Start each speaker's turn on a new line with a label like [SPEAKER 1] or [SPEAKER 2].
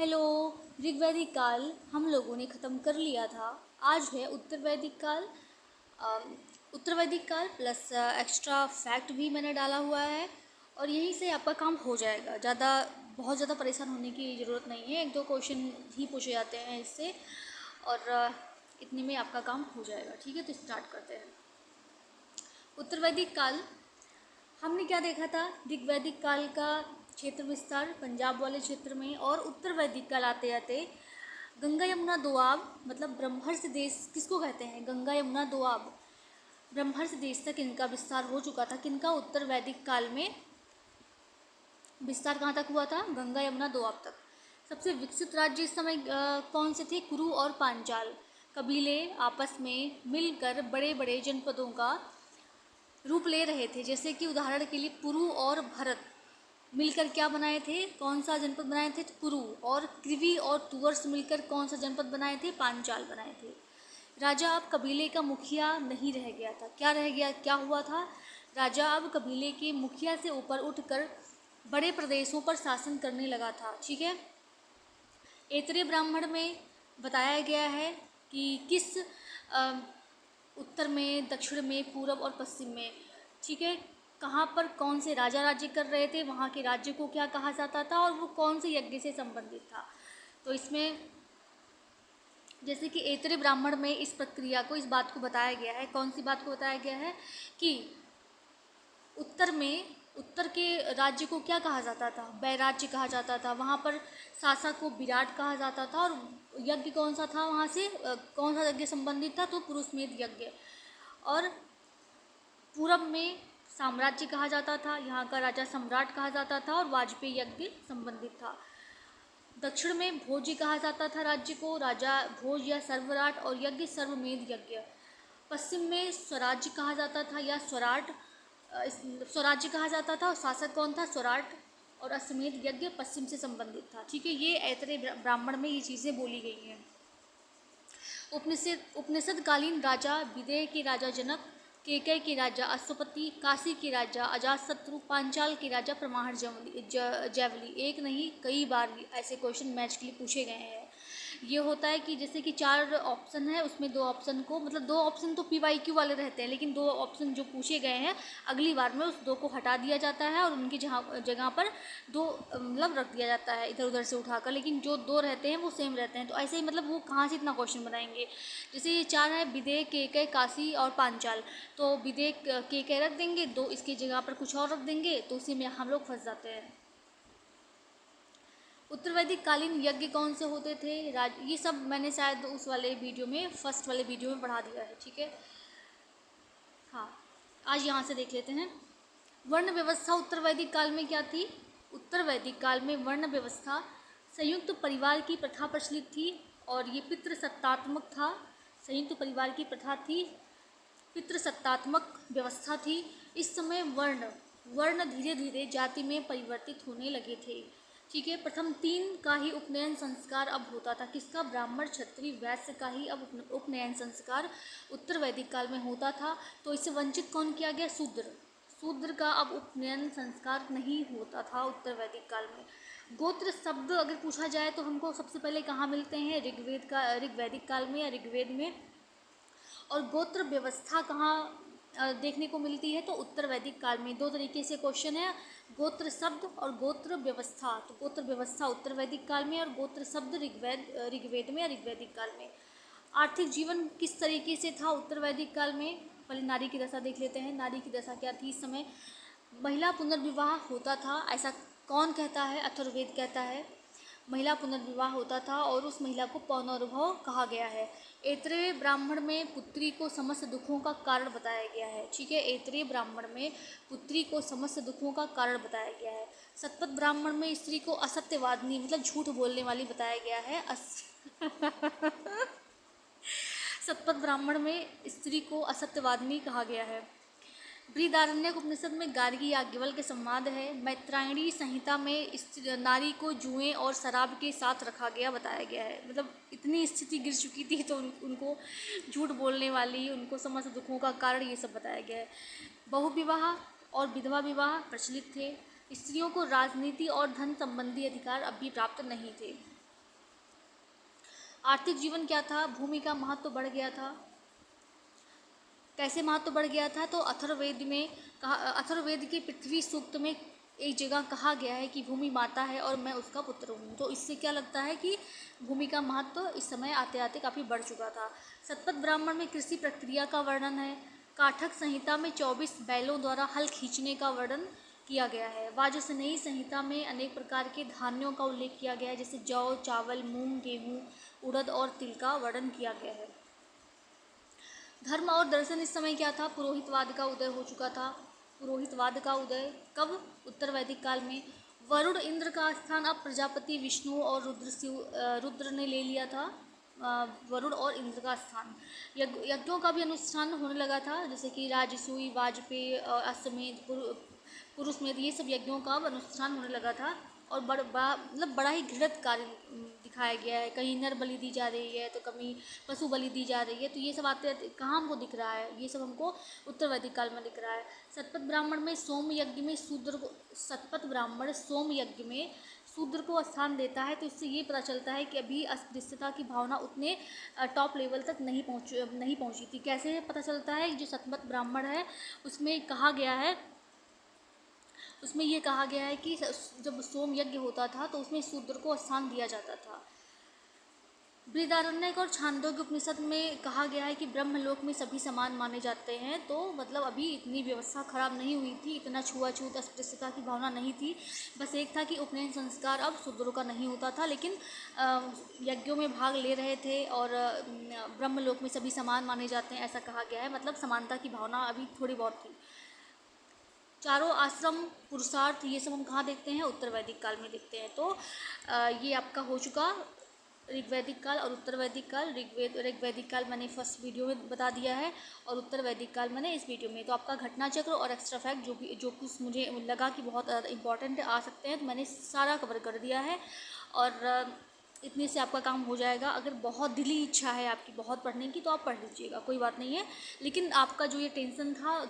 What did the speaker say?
[SPEAKER 1] Hello. ऋग्वैदिक काल हम लोगों ने ख़त्म कर लिया था। आज है उत्तर वैदिक काल। उत्तर वैदिक काल प्लस एक्स्ट्रा फैक्ट भी मैंने डाला हुआ है और यहीं से आपका काम हो जाएगा। बहुत ज़्यादा परेशान होने की ज़रूरत नहीं है। एक दो क्वेश्चन ही पूछे जाते हैं इससे और इतने में आपका काम हो जाएगा। ठीक है, तो स्टार्ट करते हैं। उत्तर वैदिक काल हमने क्या देखा था? ऋग्वैदिक काल का क्षेत्र विस्तार पंजाब वाले क्षेत्र में, और उत्तर वैदिक काल आते आते गंगा यमुना दोआब मतलब ब्रह्मर्ष देश किसको कहते हैं? गंगा यमुना दोआब ब्रह्मर्ष देश तक इनका विस्तार हो चुका था। किनका? उत्तर वैदिक काल में विस्तार कहाँ तक हुआ था? गंगा यमुना दोआब तक। सबसे विकसित राज्य इस समय कौन से थे? कुरु और पांचाल कबीले आपस में मिलकर बड़े बड़े जनपदों का रूप ले रहे थे। जैसे कि उदाहरण के लिए पुरु और भरत मिलकर क्या बनाए थे? कौन सा जनपद बनाए थे? पुरु। और कृवि और तुवर्स मिलकर कौन सा जनपद बनाए थे? पांचाल बनाए थे। राजा अब कबीले का मुखिया नहीं रह गया था। क्या रह गया? क्या हुआ था? राजा अब कबीले के मुखिया से ऊपर उठकर बड़े प्रदेशों पर शासन करने लगा था। ठीक है। ऐतरेय ब्राह्मण में बताया गया है कि किस उत्तर में, दक्षिण में, पूर्व और पश्चिम में, ठीक है, कहाँ पर कौन से राजा राज्य कर रहे थे, वहाँ के राज्य को क्या कहा जाता था और वो कौन से यज्ञ से संबंधित था। तो इसमें जैसे कि ऐतरेय ब्राह्मण में इस प्रक्रिया को, इस बात को बताया गया है। कौन सी बात को बताया गया है? कि उत्तर के राज्य को क्या कहा जाता था? बैराज्य कहा जाता था। वहाँ पर शासक को विराट कहा जाता था। और यज्ञ कौन सा था? वहाँ से कौन सा यज्ञ संबंधित था? तो पुरुषमेध यज्ञ। और पूरब में साम्राज्य कहा जाता था, यहाँ का राजा सम्राट कहा जाता था और वाजपेयी यज्ञ संबंधित था। दक्षिण में भोज्य कहा जाता था राज्य को, राजा भोज या सर्वराट, और यज्ञ सर्वमेध यज्ञ। पश्चिम में स्वराज्य कहा जाता था या स्वराट, स्वराज्य कहा जाता था और शासक कौन था? स्वराट। और अश्वमेध यज्ञ पश्चिम से संबंधित था। ठीक है, ये ऐतरेय ब्राह्मण में ये चीज़ें बोली गई हैं। उपनिषद कालीन राजा विदेह के राजा जनक, केकय के राजा अश्वपति, काशी के राजा अजातशत्रु, पांचाल के राजा प्रमाहर जैवली। एक नहीं, कई बार ऐसे क्वेश्चन मैच के लिए पूछे गए हैं। ये होता है कि जैसे कि 4 ऑप्शन है, उसमें 2 ऑप्शन को, मतलब 2 ऑप्शन तो PYQ वाले रहते हैं, लेकिन 2 ऑप्शन जो पूछे गए हैं अगली बार में उस 2 को हटा दिया जाता है और उनकी जगह पर 2 मतलब रख दिया जाता है इधर उधर से उठाकर, लेकिन जो 2 रहते हैं वो सेम रहते हैं। तो ऐसे ही मतलब वो कहाँ से इतना क्वेश्चन बनाएंगे? जैसे ये 4 है, विदेह, केकय, काशी और पांचाल, तो विदेह केकय रख देंगे, 2 इसकी जगह पर कुछ और रख देंगे, तो उसी में हम लोग फंस जाते हैं। उत्तर वैदिक कालीन यज्ञ कौन से होते थे? ये सब मैंने शायद उस वाले वीडियो में, फर्स्ट वाले वीडियो में पढ़ा दिया है। ठीक है, हाँ, आज यहाँ से देख लेते हैं। वर्ण व्यवस्था उत्तर वैदिक काल में क्या थी? उत्तर वैदिक काल में वर्ण व्यवस्था, संयुक्त परिवार की प्रथा प्रचलित थी और ये पितृसत्तात्मक था। संयुक्त परिवार की प्रथा थी, पितृसत्तात्मक व्यवस्था थी। इस समय वर्ण धीरे धीरे जाति में परिवर्तित होने लगे थे। ठीक है, प्रथम 3 का ही उपनयन संस्कार अब होता था। किसका? ब्राह्मण, क्षत्रिय, वैश्य का ही अब उपनयन संस्कार उत्तर वैदिक काल में होता था। तो इससे वंचित कौन किया गया? शूद्र का अब उपनयन संस्कार नहीं होता था उत्तर वैदिक काल में। गोत्र शब्द अगर पूछा जाए तो हमको सबसे पहले कहाँ मिलते हैं? ऋग्वैदिक काल में या ऋग्वेद में। और गोत्र व्यवस्था कहाँ देखने को मिलती है? तो उत्तर वैदिक काल में। 2 तरीके से क्वेश्चन है, गोत्र शब्द और गोत्र व्यवस्था। तो गोत्र व्यवस्था उत्तर वैदिक काल में और गोत्र शब्द ऋग्वेद में या ऋग्वैदिक काल में। आर्थिक जीवन किस तरीके से था उत्तर वैदिक काल में? पहले नारी की दशा देख लेते हैं। नारी की दशा क्या थी इस समय? महिला पुनर्विवाह होता था, ऐसा कौन कहता है? अथर्ववेद कहता है महिला पुनर्विवाह होता था और उस महिला को पौनर्भव कहा गया है। ऐतरेय ब्राह्मण में पुत्री को समस्त दुखों का कारण बताया गया है। ठीक है, ऐतरेय ब्राह्मण में पुत्री को समस्त दुखों का कारण बताया गया है। शतपथ ब्राह्मण में स्त्री को असत्यवादिनी मतलब झूठ बोलने वाली बताया गया है। शतपथ ब्राह्मण में स्त्री को असत्यवादिनी कहा गया है। बृहदारण्यक उपनिषद में गार्गी याज्ञवल्क्य के संवाद है। मैत्रायणी संहिता में नारी को जुएं और शराब के साथ रखा गया बताया गया है। मतलब इतनी स्थिति गिर चुकी थी तो उनको झूठ बोलने वाली, उनको समस्त दुखों का कारण, ये सब बताया गया है। बहुविवाह और विधवा विवाह प्रचलित थे। स्त्रियों को राजनीति और धन संबंधी अधिकार अब भी प्राप्त नहीं थे। आर्थिक जीवन क्या था, भूमि का महत्व तो बढ़ गया था। कैसे महत्व बढ़ गया था, तो अथर्ववेद में कहा, अथर्ववेद के पृथ्वी सूक्त में एक जगह कहा गया है कि भूमि माता है और मैं उसका पुत्र हूँ। तो इससे क्या लगता है कि भूमि का महत्व इस समय आते आते काफ़ी बढ़ चुका था। शतपथ ब्राह्मण में कृषि प्रक्रिया का वर्णन है। काठक संहिता में 24 बैलों द्वारा हल खींचने का वर्णन किया गया है। वाजसनेयी संहिता में अनेक प्रकार के धान्यों का उल्लेख किया गया है, जैसे जौ, चावल, मूंग, गेहूँ, उड़द और तिल का वर्णन किया गया है। धर्म और दर्शन इस समय क्या था, पुरोहितवाद का उदय हो चुका था। पुरोहितवाद का उदय कब, उत्तर वैदिक काल में। वरुण इंद्र का स्थान अब प्रजापति, विष्णु और रुद्र ने ले लिया था। वरुण और इंद्र का स्थान। यज्ञों का भी अनुष्ठान होने लगा था, जैसे कि राजसूय, वाजपेय, अश्वमेध, पुरुषमेध, ये सब यज्ञों का अब अनुष्ठान होने लगा था। और बड़ा ही घृणित कार्य दिखाया गया है। कहीं नर बलि दी जा रही है तो कभी पशु बलि दी जा रही है। तो ये सब आते कहाँ हमको दिख रहा है, ये सब हमको उत्तर वैदिक काल में दिख रहा है। शतपथ ब्राह्मण में सोम यज्ञ में शूद्र को, शतपथ ब्राह्मण सोम यज्ञ में शूद्र को स्थान देता है। तो इससे ये पता चलता है कि अभी अस्पृश्यता की भावना उतने टॉप लेवल तक नहीं पहुँची थी। कैसे पता चलता है, जो शतपथ ब्राह्मण है उसमें कहा गया है, उसमें ये कहा गया है कि जब सोम यज्ञ होता था तो उसमें शूद्र को स्थान दिया जाता था। बृहदारण्यक और छांदोग्य उपनिषद में कहा गया है कि ब्रह्मलोक में सभी समान माने जाते हैं। तो मतलब अभी इतनी व्यवस्था खराब नहीं हुई थी, इतना छुआछूत अस्पृश्यता की भावना नहीं थी। बस एक था कि उपनयन संस्कार अब शूद्रों का नहीं होता था, लेकिन यज्ञों में भाग ले रहे थे और ब्रह्मलोक में सभी समान माने जाते हैं, ऐसा कहा गया है। मतलब समानता की भावना अभी थोड़ी बहुत थी। चारों आश्रम, पुरुषार्थ, ये सब हम कहाँ देखते हैं, उत्तर वैदिक काल में देखते हैं। तो ये आपका हो चुका ऋग्वैदिक काल और उत्तर वैदिक काल। ऋग्वैदिक काल मैंने फर्स्ट वीडियो में बता दिया है और उत्तर वैदिक काल मैंने इस वीडियो में। तो आपका घटना चक्र और एक्स्ट्रा फैक्ट जो कुछ मुझे लगा कि बहुत इंपॉर्टेंट आ सकते हैं, तो मैंने सारा कवर कर दिया है। और इतने से आपका काम हो जाएगा। अगर बहुत दिली इच्छा है आपकी बहुत पढ़ने की तो आप पढ़ लीजिएगा, कोई बात नहीं है। लेकिन आपका जो ये टेंशन था